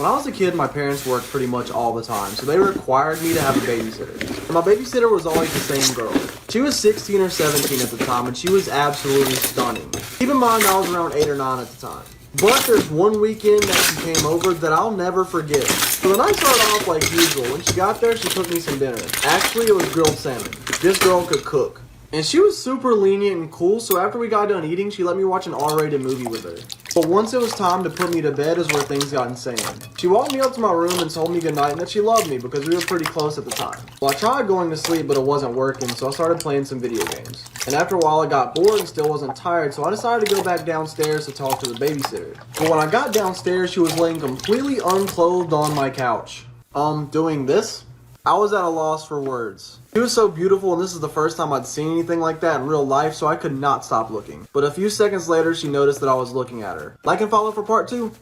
When I was a kid, my parents worked pretty much all the time, so they required me to have a babysitter. And my babysitter was always the same girl. She was 16 or 17 at the time, and she was absolutely stunning. Keep in mind, I was around 8 or 9 at the time. But there's one weekend that she came over that I'll never forget. So the night started off like usual. When she got there, she cooked me some dinner. Actually, it was grilled salmon. This girl could cook. And she was super lenient and cool, so after we got done eating, she let me watch an R-rated movie with her. But once it was time to put me to bed is where things got insane. She walked me up to my room and told me goodnight and that she loved me because we were pretty close at the time. Well, I tried going to sleep, but it wasn't working, so I started playing some video games. And after a while, I got bored and still wasn't tired, so I decided to go back downstairs to talk to the babysitter. But when I got downstairs, she was laying completely unclothed on my couch. Doing this? I was at a loss for words. She was so beautiful, and this is the first time I'd seen anything like that in real life, so I could not stop looking. But a few seconds later, she noticed that I was looking at her. Like and follow for part 2.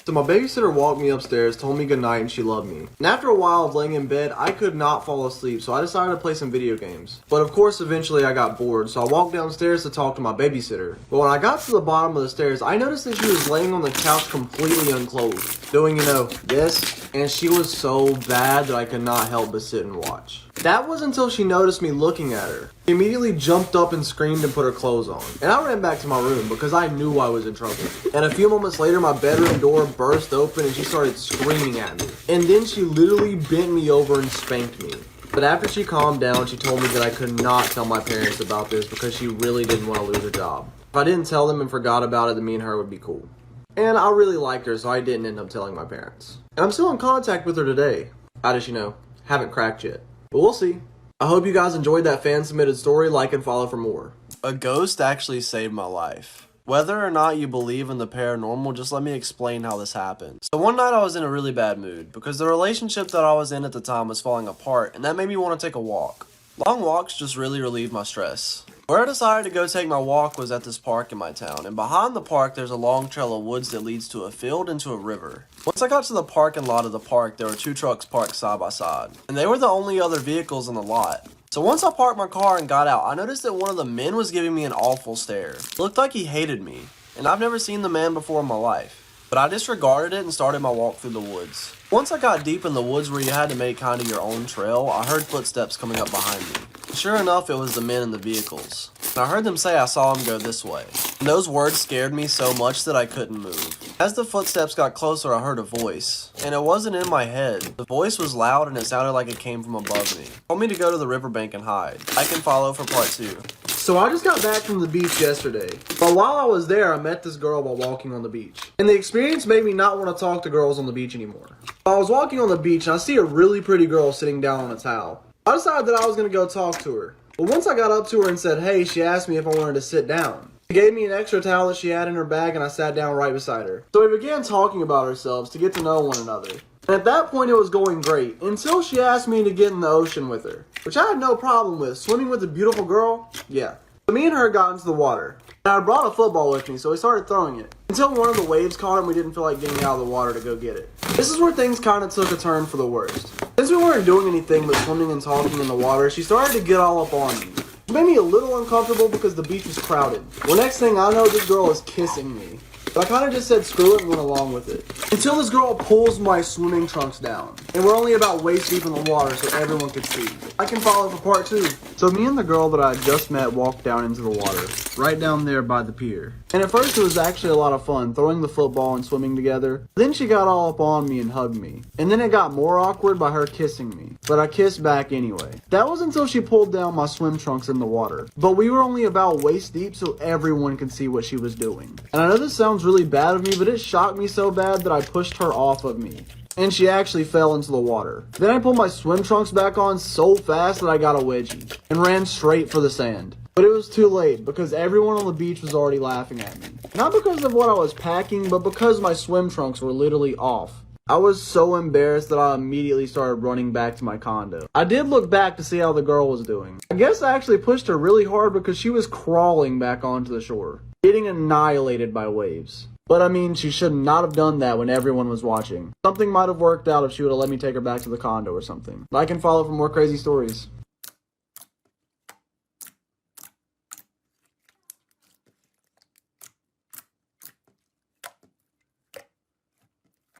So my babysitter walked me upstairs, told me goodnight, and she loved me. And after a while of laying in bed, I could not fall asleep, so I decided to play some video games. But of course, eventually I got bored, so I walked downstairs to talk to my babysitter. But when I got to the bottom of the stairs, I noticed that she was laying on the couch completely unclothed, doing, this. And she was so bad that I could not help but sit and watch. That was until she noticed me looking at her. She immediately jumped up and screamed and put her clothes on. And I ran back to my room because I knew I was in trouble. And a few moments later, my bedroom door burst open and she started screaming at me. And then she literally bent me over and spanked me. But after she calmed down, she told me that I could not tell my parents about this because she really didn't want to lose her job. If I didn't tell them and forgot about it, then me and her would be cool. And I really liked her, so I didn't end up telling my parents. And I'm still in contact with her today. How does she know? Haven't cracked yet. But we'll see. I hope you guys enjoyed that fan-submitted story. Like and follow for more. A ghost actually saved my life. Whether or not you believe in the paranormal, just let me explain how this happened. So one night I was in a really bad mood because the relationship that I was in at the time was falling apart, and that made me want to take a walk. Long walks just really relieve my stress. Where I decided to go take my walk was at this park in my town, and behind the park there's a long trail of woods that leads to a field and to a river. Once I got to the parking lot of the park, there were 2 trucks parked side by side, and they were the only other vehicles in the lot. So once I parked my car and got out, I noticed that one of the men was giving me an awful stare. It looked like he hated me, and I've never seen the man before in my life. But I disregarded it and started my walk through the woods. Once I got deep in the woods where you had to make kind of your own trail, I heard footsteps coming up behind me. Sure enough, it was the men in the vehicles. And I heard them say I saw him go this way. And those words scared me so much that I couldn't move. As the footsteps got closer, I heard a voice. And it wasn't in my head. The voice was loud and it sounded like it came from above me. It told me to go to the riverbank and hide. I can follow for part 2. So I just got back from the beach yesterday. But while I was there, I met this girl while walking on the beach. And the experience made me not want to talk to girls on the beach anymore. I was walking on the beach and I see a really pretty girl sitting down on a towel. I decided that I was going to go talk to her. But once I got up to her and said, hey, she asked me if I wanted to sit down. She gave me an extra towel that she had in her bag and I sat down right beside her. So we began talking about ourselves to get to know one another. And at that point it was going great, until she asked me to get in the ocean with her. Which I had no problem with. Swimming with a beautiful girl? Yeah. So me and her got into the water. And I brought a football with me, so we started throwing it. Until one of the waves caught it and we didn't feel like getting out of the water to go get it. This is where things kind of took a turn for the worst. Since we weren't doing anything but swimming and talking in the water, she started to get all up on me. It made me a little uncomfortable because the beach was crowded. Well, next thing I know, this girl is kissing me. But I kind of just said screw it and went along with it. Until this girl pulls my swimming trunks down. And we're only about waist deep in the water so everyone could see. I can follow for part 2. So me and the girl that I just met walked down into the water. Right down there by the pier. And at first it was actually a lot of fun, throwing the football and swimming together. Then she got all up on me and hugged me. And then it got more awkward by her kissing me. But I kissed back anyway. That was until she pulled down my swim trunks in the water. But we were only about waist deep so everyone could see what she was doing. And I know this sounds really bad of me, but it shocked me so bad that I pushed her off of me. And she actually fell into the water. Then I pulled my swim trunks back on so fast that I got a wedgie. And ran straight for the sand. But it was too late because everyone on the beach was already laughing at me. Not because of what I was packing, but because my swim trunks were literally off. I was so embarrassed that I immediately started running back to my condo. I did look back to see how the girl was doing. I guess I actually pushed her really hard because she was crawling back onto the shore, getting annihilated by waves. But I mean, she should not have done that when everyone was watching. Something might have worked out if she would have let me take her back to the condo or something. I can follow for more crazy stories.